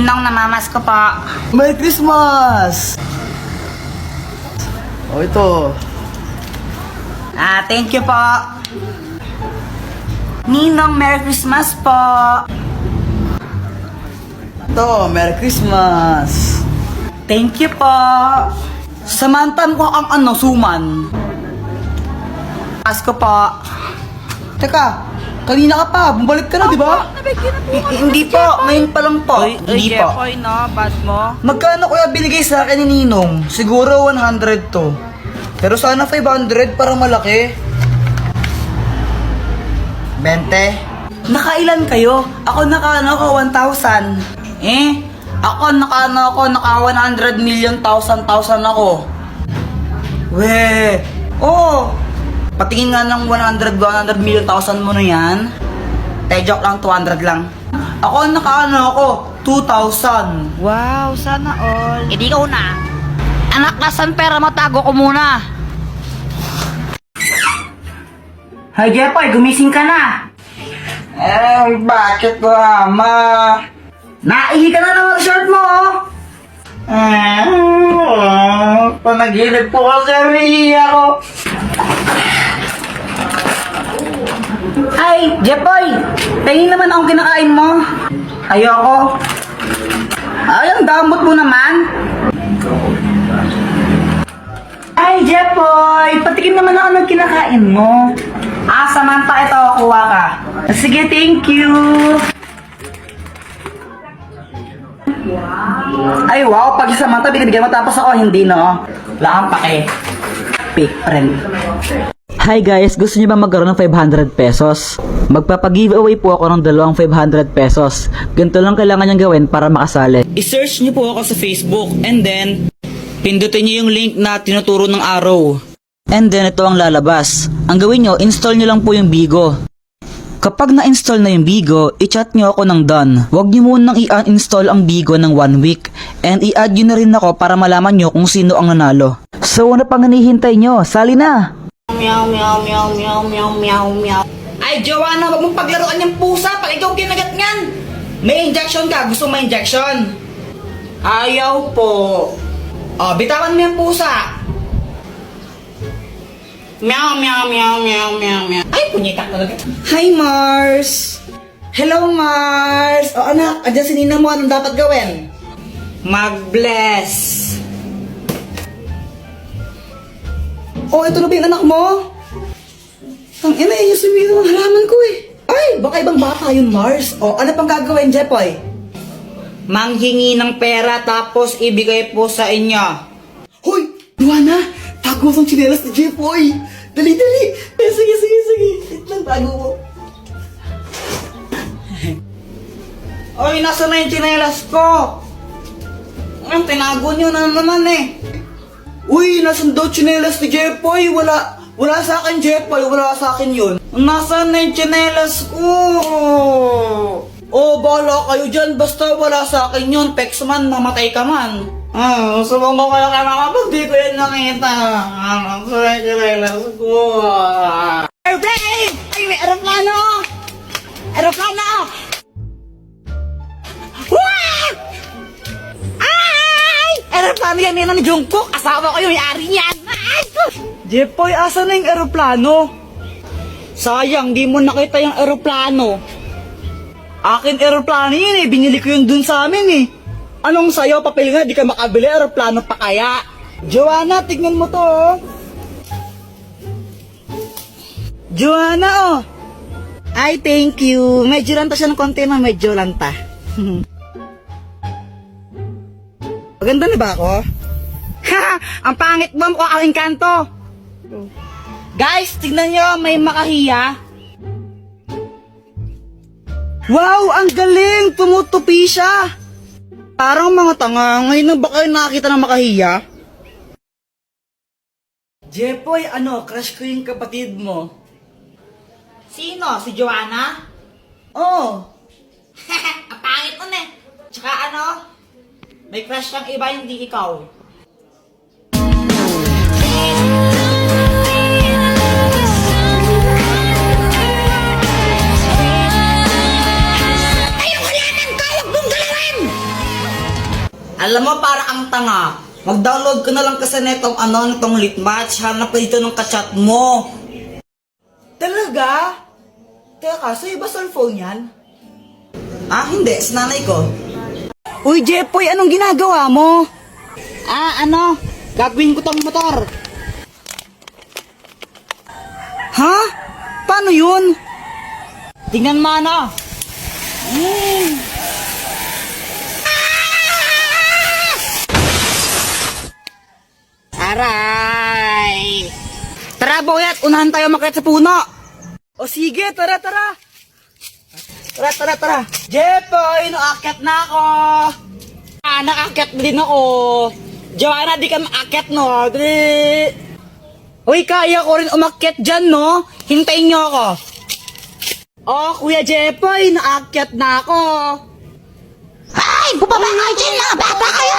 Ninong, namamas ko po. Merry Christmas! O ito. Thank you po. Ninong, Merry Christmas po. Ito, Merry Christmas. Thank you po. Samantan ko ang suman. Pasko po. Teka, kanina ka pa, bumalik ka na, di ba? Hindi po, ngayon pa lang po. Hindi po. Jepoy, no? Bad mo. Magkano kuya binigay sa akin ni Ninong? Siguro 100 to. Pero sana 500 para malaki. 20. Nakailan kayo? Ako naka 1,000. Ako naka 100 million thousand ako. Oh. Patingin nga ng 100 million thousand mo na yan. Joke lang, 200 lang. Ako naka 2,000. Wow, sana all. Hindi ko na. Anak, nasan pera mo? Tago ko muna. Hi, Jepoy, gumising ka na. Bakit ko, ama? Naihi ka na ng shirt mo, oh. Panaginip po kasi ako. Ay, Jepoy, tingin naman akong kinakain mo. Ayoko. Ay, ang damot mo naman. Ay, Jepoy, patikim naman ako ng kinakain mo. Samantha, ito, kuha ka. Sige, thank you. Ay, wow, pag Samantha, binibigyan mo tapos ako, hindi, no? Wala kang pake. Fake friend. Hi guys, gusto niyo ba magkaroon ng 500 pesos? Magpapag-giveaway po ako ng dalawang 500 pesos. Ganito lang kailangan niyang gawin para makasali. I-search niyo po ako sa Facebook and then pindutin niyo yung link na tinuturo ng arrow. And then ito ang lalabas. Ang gawin niyo, install niyo lang po yung Bigo. Kapag na-install na yung Bigo, i-chat niyo ako ng done. Huwag niyo munang i-uninstall ang Bigo ng 1 week. And i-add niyo na rin ako para malaman niyo kung sino ang nanalo. So ano pang hinihintay niyo? Sali na! Meow, meow, meow, meow, meow, meow, meow. Ay, Joanna, wag mong paglaruan yung pusa pag ikaw kinagat nyan. May injection ka. Gusto mo may injection? Ayaw po. Bitawan mo yung pusa. Meow, meow, meow, meow, meow, meow. Ay, punyita talaga. Hi, Mars. Hello, Mars. Anak, andyan si Nina mo. Anong dapat gawin? Mag-bless. Ito na ba yung anak mo? Ang ina, yung sumigaw ang halaman ko eh. Ay, baka ibang bata yun, Mars. Ano pang gagawin, Jepoy? Manghingi ng pera tapos ibigay po sa inyo. Hoy, Luana, tago ang tsinelas ni Jepoy. Dali, dali. Sige. Wait lang, tago mo. Oy, nasa na yung tsinelas ko? Tinago nyo na naman eh. Uy, nasan daw tsinelas ni Jepoy? Wala sa akin, Jepoy. Wala sa akin yun. Nasaan na yung tsinelas ko? Bahala kayo dyan. Basta wala sa akin yun. Pex man, mamatay ka man. Subong ko kayo kaya makapag di ko yan nakita. Nasaan yung tsinelas ko? Airplane! Ay, may aeroplano! Aeroplano! Aeroplano yan ni Jungkook. Asawa ko yung yari niyan. Jepoy, asa na yung aeroplano? Sayang, di mo nakita yung aeroplano. Akin aeroplano yun eh. Binili ko yun dun sa amin eh. Anong sayo, papel nga, di ka makabili. Aeroplano pa kaya? Joanna, tignan mo to oh. Joanna oh. Ay, thank you. Medyo lanta siya ng konti na medyo lanta. Maganda na ba ako? Ha! Ang pangit mo ko ang engkanto! Guys, tignan nyo, may makahiya. Wow! Ang galing! Tumutupi siya! Parang mga tanga. Ngayon na ba kayo nakakita ng makahiya? Jepoy, crush ko yung kapatid mo. Sino? Si Joanna? Oo. Ang pangit nun eh. Tsaka may crush kang iba, hindi ikaw. Ay, wala nang kawag mong galawin! Alam mo, para ang tanga. Mag-download ka na lang kasi nitong lit match. Hanap ka dito ng kachat mo. Talaga? Teka, sa'yo ba cellphone yan? Ah, hindi. Sa nanay ko. Uy, Jepoy, anong ginagawa mo? Gagawin ko tong motor. Ha? Paano yun? Tingnan mo ano. Aray! Tara, boyat! Unahan tayo makit sa puno! O sige, tara! Tara! Jepoy, naakyat na ako! Naakyat din ako! Joanna, di ka maakyat, no? Dali! Uy, kaya ko rin umakyat dyan, no? Hintayin nyo ako! Oh, Kuya Jepoy, naakyat na ako! Ay! Bumaba kayo dyan, mga bata kayo!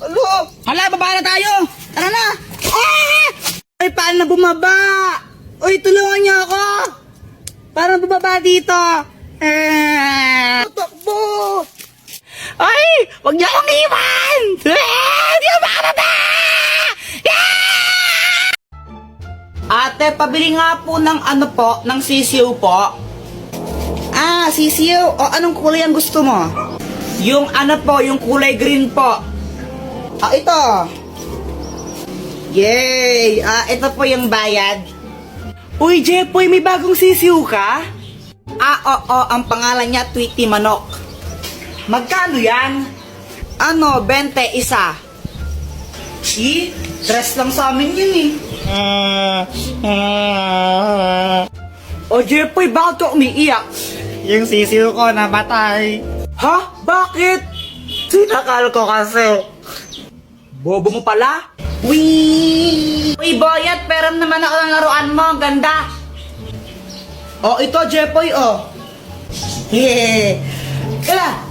Alo! Hala, baba na tayo! Tara na! Ay, paano na bumaba? Uy, tulungan niyo ako! Paano bumaba dito? Takbo! Ay! Huwag niyo akong iwan! Hindi ako makababa! Ate, pabili nga po ng ng sisiw po. Sisiw? O, anong kulay ang gusto mo? Yung yung kulay green po. Ito. Yay! Ito po yung bayad. Uy, Jepoy, may bagong sisiw ka? Oo, ang pangalan niya, Tweety Manok. Magkano yan? 20 isa. Dress lang sa amin yun O, Jepoy, bakit ka umiiyak? Yung sisiw ko namatay. Ha? Bakit? Sinakal ko kasi. Bobo mo pala? Uy, Boyat, peram naman ako ng laruan mo. Ang ganda. Oh, ito, Jepoy, oh. Yeah. Kaya.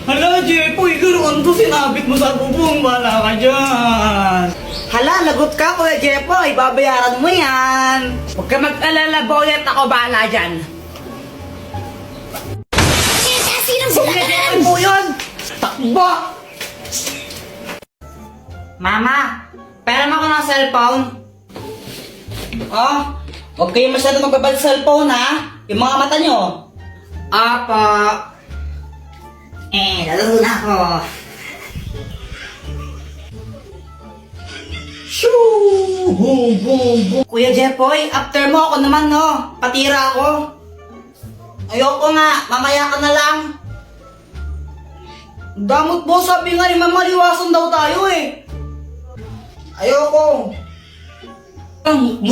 Hala, Jepoy, laruan to sinabit mo sa bubong. Wala ka dyan. Hala, lagot ka, Kuya Jepoy. Babayaran mo yan. Huwag ka mag-alala, Boyat. Ako bahala dyan. Kuya Jepoy po yun. Takbo. Mama, pera mo ako ng cellphone. Oh, huwag kayo masyado magbabal sa cellphone, ha? Yung mga mata nyo. Apa. Lalaro na ako. Shoo! Boom, boom, boom. Kuya Jepoy, after mo ako naman, no? Patira ako. Ayoko nga, mamaya ka na lang. Damot po, sabi nga ni Mama, liwasan daw tayo eh. Ayoko. Damot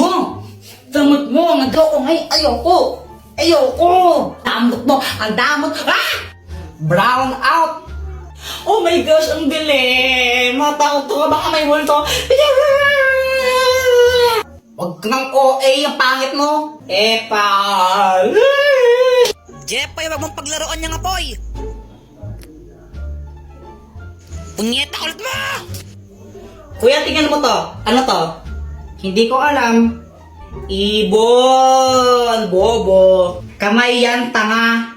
mo, nagaw ko ngayon. Ayoko. Damot mo, ang damot. Brown out. Oh my gosh, ang dilim. Matakot ko, baka may multo. Huwag kang OA, yung pangit mo. Jepoy, wag mong paglaruan niya nga, Poy. Punyeta ulit mo! Kuya, tingnan mo to. Ano to? Hindi ko alam. Ibon! Bobo! Kamay yan, tanga!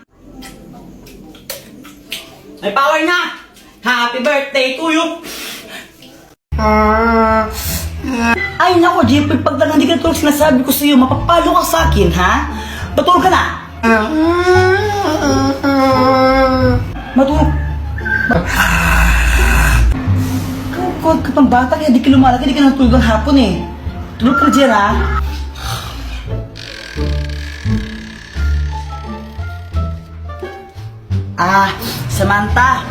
May power na! Happy birthday to you! Ay nako, Jepoy, pag lang hindi ka tulog sinasabi ko sa'yo, mapapalo ka sa akin, ha? Matulog ka na! Matulog! Kawag ka pang bata, kaya di ka lumalaki, di ka natulog ang hapon eh. Tulog ka dyan, ha? Samantha,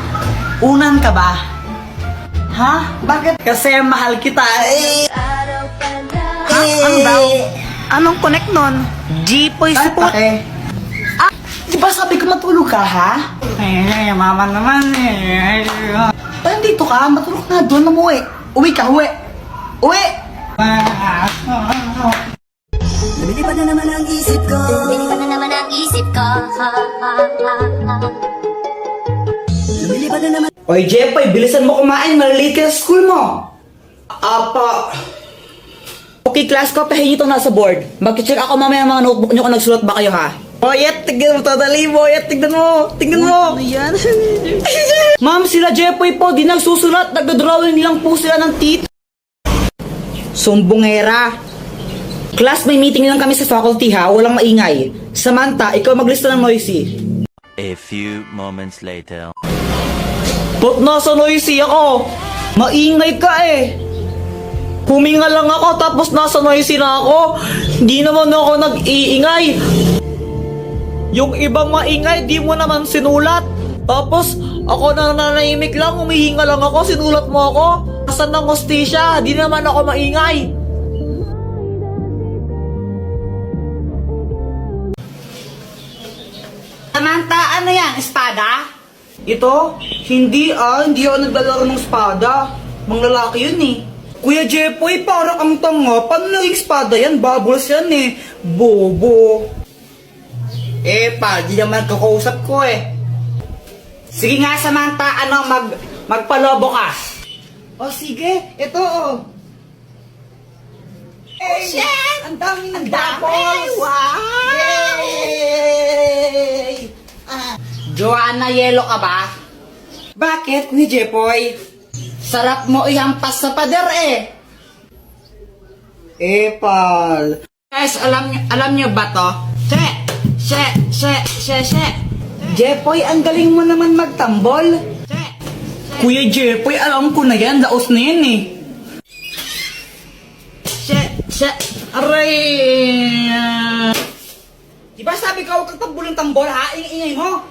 unan ka ba? Ha? Bakit? Kasi mahal kita eh. Ha? Ano daw? Anong connect nun? Jepoy support. Di ba sabi ko matulog ka, ha? Mama naman eh. Ba't dito ka? Matulog na doon, umuwi. Uwi ka, uwi. Uwi! Lumilipad na naman ang isip ko. Lumilipad na naman ang isip ko. Lumilipad na naman. Oy, Jepoy, bilisan mo kumain. Malilate ka sa school mo. Apa. Okay, class ko, pahingi itong nasa board. Mag-check ako mamaya mga notebook nyo kung nagsulat ba kayo, ha? Boyet, tignan mo to, dali, Boyet, tignan mo. Tignan mo. Ano yan? Ma'am, sila Jepoy po, di nagsusulat, nagdodrawing nilang po sila ng tit. Sumbongera. Class, may meeting lang kami sa faculty ha, walang maingay. Samantha, ikaw maglista ng noisy. A few moments later. Ba't nasa noisy ako? Maingay ka eh. Huminga lang ako tapos nasa noisy na ako. Hindi naman ako nag-iingay. Yung ibang maingay, di mo naman sinulat. Tapos, ako na nanahimik lang, humihinga lang ako, sinulat mo ako. Asan ng hostisya? Di naman ako maingay. Samantha, ano yan? Espada? Ito? Hindi ako naglalaro ng espada. Mang lalaki yun eh. Kuya Jepoy, para kang tanga. Paano naging espada yan? Bubbles yan eh. Bobo. Di naman kakausap ko eh. Sige nga, Samantha, magpalobo ka. O sige, ito oh. Shit! Ang daming bubbles! Wow! Yay! Joanna, yelo ka ba? Bakit, Kuya Jepoy? Sarap mo ihampas sa pader eh. Pal. Guys, alam nyo ba to? She. Jepoy, ang galing mo naman magtambol. Kuya Jepoy, alam ko na yan. Laos na yan eh. She. Aray. Diba sabi ka, huwag kang tambol ng tambol ha? Ingay mo.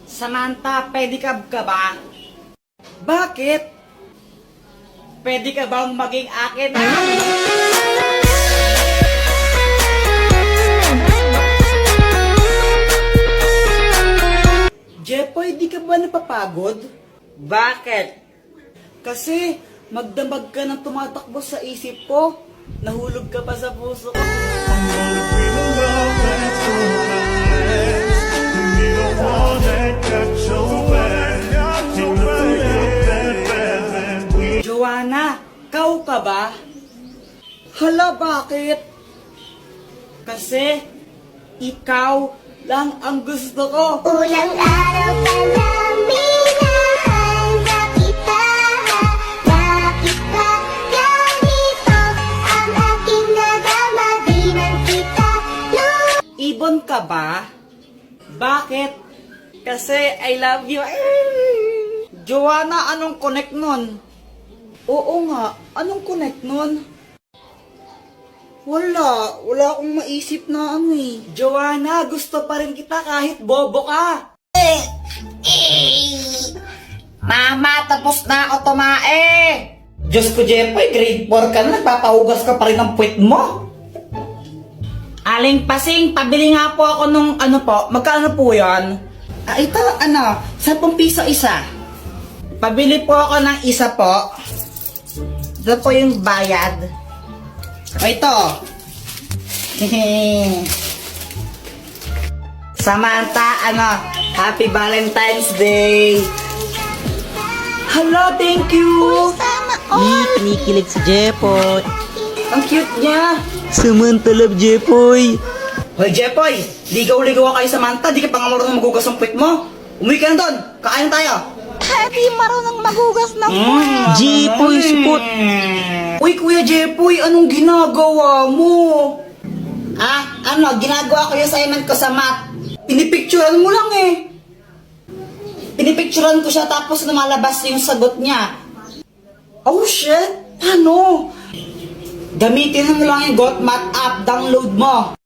Samantha, pwede ka ba? Bakit? Pwede ka bang maging akin? Jepoy, di ka ba napapagod? Bakit? Kasi magdamag ka ng tumatakbo sa isip ko. Nahulog ka pa sa puso ko. Joanna, kau ka ba? Hala, bakit? Kasi ikaw lang ang gusto ko. Ulang araw pa lang minahanda kita. Bakit ba ganito ang aking nadama? Di man kita Ibon ka ba? Bakit? Kasi I love you. Joanna, anong connect nun? Oo nga, anong connect nun? Wala akong maisip na ano eh. Joanna, gusto pa rin kita kahit bobo ka. Mama, tapos na ako tumae. Diyos ko, Jepoy, grade 4 ka na, nagpapahugas ka pa rin ng puwet mo. Aling Pasing, pabili nga po ako nung Magkano po yan? Ito, 10 piso isa. pabili po ako ng isa po. Ito po yung bayad. O ito. Samantha, Happy Valentine's Day. Hala, thank you. Kinikilig si Jepoy. Ang cute niya. Samantalab, Jepoy. Hoy, Jepoy, ligaw-ligaw kayo sa Manta, di ka pa nga marunong magugas ng puwet mo. Umuwi ka na doon, kakain tayo. Di marunong magugas ng Jepoy, support. Uy, Kuya Jepoy, anong ginagawa mo? Ginagawa ko yung assignment ko sa math. Pinipicturean mo lang eh. Pinipicturean ko siya tapos lumalabas yung sagot niya. Oh shit, paano? Gamitin mo lang yung GotMath app, download mo.